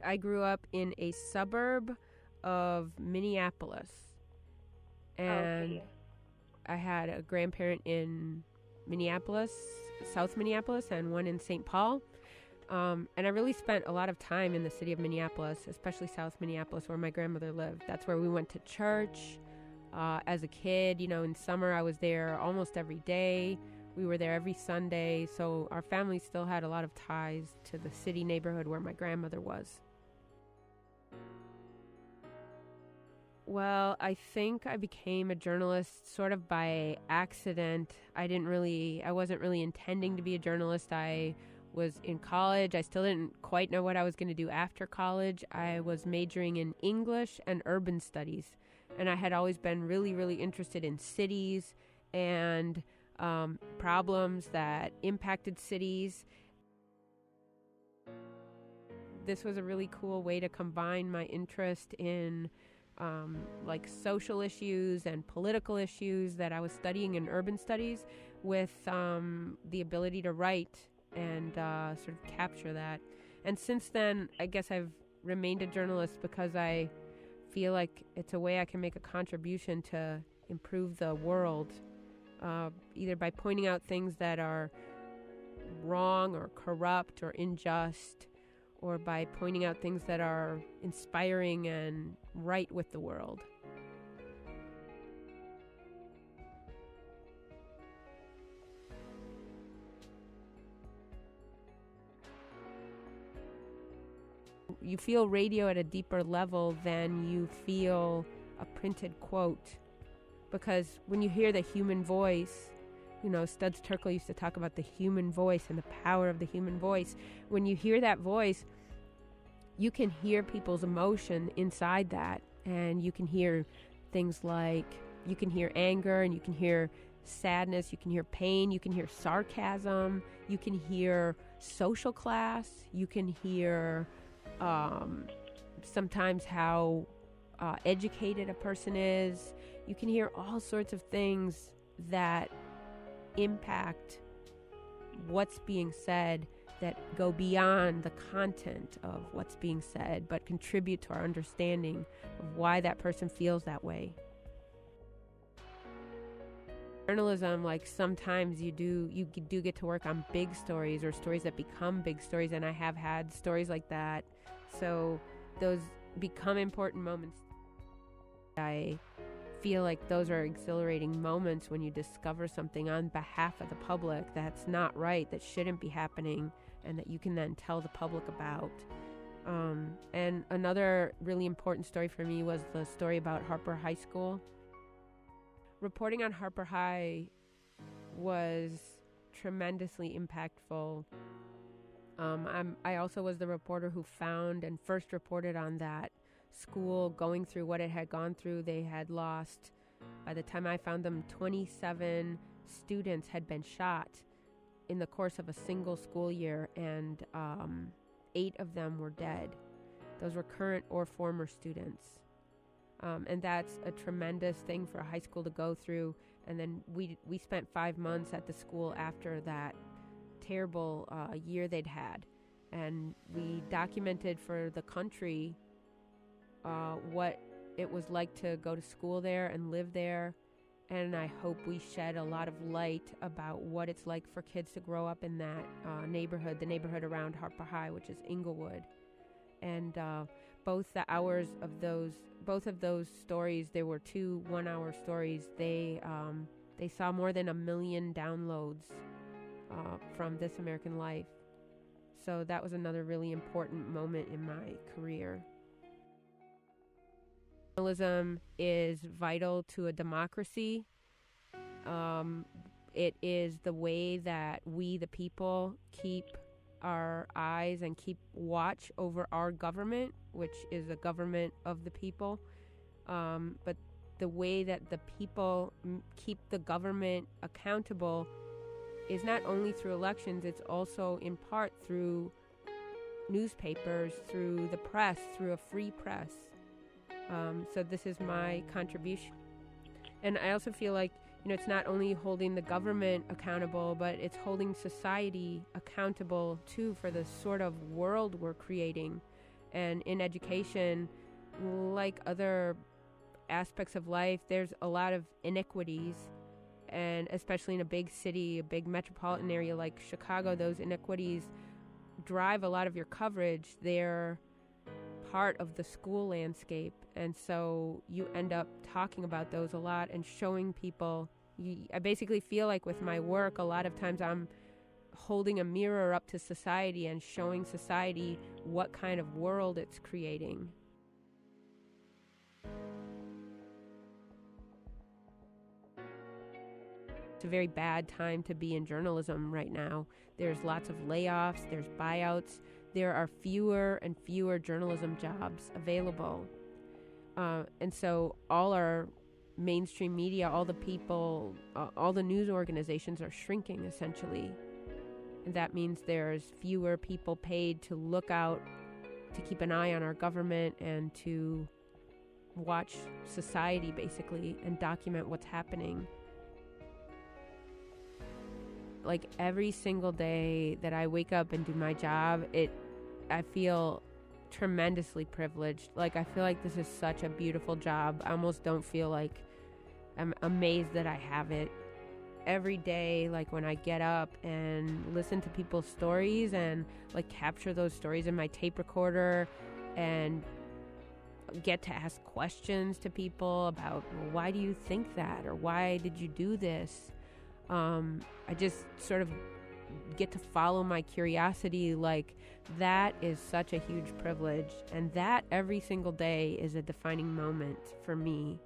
I grew up in a suburb of Minneapolis, and Okay. I had a grandparent in Minneapolis, South Minneapolis, and one in St. Paul. And I really spent a lot of time in the city of Minneapolis, especially South Minneapolis, where my grandmother lived. That's where we went to church as a kid. In summer, I was there almost every day. We were there every Sunday. So our family still had a lot of ties to the city neighborhood where my grandmother was. Well, I think I became a journalist sort of by accident. I wasn't really intending to be a journalist. I was in college. I still didn't quite know what I was going to do after college. I was majoring in English and urban studies, and I had always been really, really interested in cities and problems that impacted cities. This was a really cool way to combine my interest in like social issues and political issues that I was studying in urban studies with the ability to write and sort of capture that. And since then, I guess I've remained a journalist because I feel like it's a way I can make a contribution to improve the world, either by pointing out things that are wrong or corrupt or unjust, or by pointing out things that are inspiring and right with the world. You feel radio at a deeper level than you feel a printed quote. Because when you hear the human voice, Studs Terkel used to talk about the human voice and the power of the human voice. When you hear that voice, you can hear people's emotion inside that. And you can hear things like, you can hear anger, and you can hear sadness, you can hear pain, you can hear sarcasm, you can hear social class, you can hear sometimes how educated a person is. You can hear all sorts of things that impact what's being said, that go beyond the content of what's being said, but contribute to our understanding of why that person feels that way. Journalism, like sometimes you do get to work on big stories or stories that become big stories, and I have had stories like that. So those become important moments. I feel like those are exhilarating moments when you discover something on behalf of the public that's not right, that shouldn't be happening, and that you can then tell the public about. And another really important story for me was the story about Harper High School. Reporting on Harper High was tremendously impactful. I also was the reporter who found and first reported on that school going through what it had gone through. They had lost, by the time I found them, 27 students had been shot in the course of a single school year, and 8 of them were dead. Those were current or former students. And that's a tremendous thing for a high school to go through. And then we spent 5 months at the school after that terrible year they'd had. And we documented for the country what it was like to go to school there and live there. And I hope we shed a lot of light about what it's like for kids to grow up in that neighborhood, the neighborhood around Harper High, which is Inglewood. And both of those stories, there were 2 one-hour stories. They saw more than 1 million downloads from This American Life. So that was another really important moment in my career. Journalism is vital to a democracy. It is the way that we, the people, keep our eyes and keep watch over our government, which is a government of the people. But the way that the people keep the government accountable is not only through elections, it's also in part through newspapers, through the press, through a free press. So this is my contribution. And I also feel like, it's not only holding the government accountable, but it's holding society accountable too for the sort of world we're creating. And in education, like other aspects of life, there's a lot of inequities, and especially in a big city, a big metropolitan area like Chicago, those inequities drive a lot of your coverage. They're part of the school landscape, and so you end up talking about those a lot and showing people. I basically feel like with my work, a lot of times I'm holding a mirror up to society and showing society what kind of world it's creating. It's a very bad time to be in journalism right now. There's lots of layoffs, there's buyouts, there are fewer and fewer journalism jobs available. And so all our mainstream media, all the people, all the news organizations are shrinking essentially. And that means there's fewer people paid to look out, to keep an eye on our government and to watch society basically and document what's happening. Like every single day that I wake up and do my job, I feel tremendously privileged. Like I feel like this is such a beautiful job. I almost don't feel like I'm amazed that I have it. Every day, like when I get up and listen to people's stories and like capture those stories in my tape recorder and get to ask questions to people about, well, why do you think that, or why did you do this? I just sort of get to follow my curiosity. Like that is such a huge privilege, and that every single day is a defining moment for me.